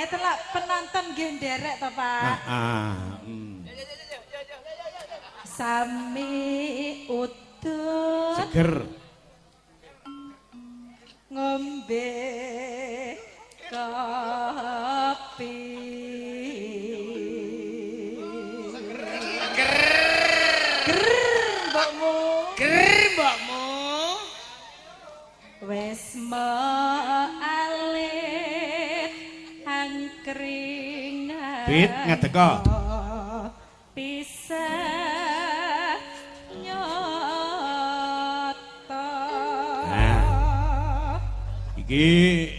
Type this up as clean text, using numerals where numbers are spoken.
ngeten lak penonton nggih nderek to, Pak. Sami udut seger ngombe kopi mbokmu wis alit angkring Bit ngadeka bisa nyoto iki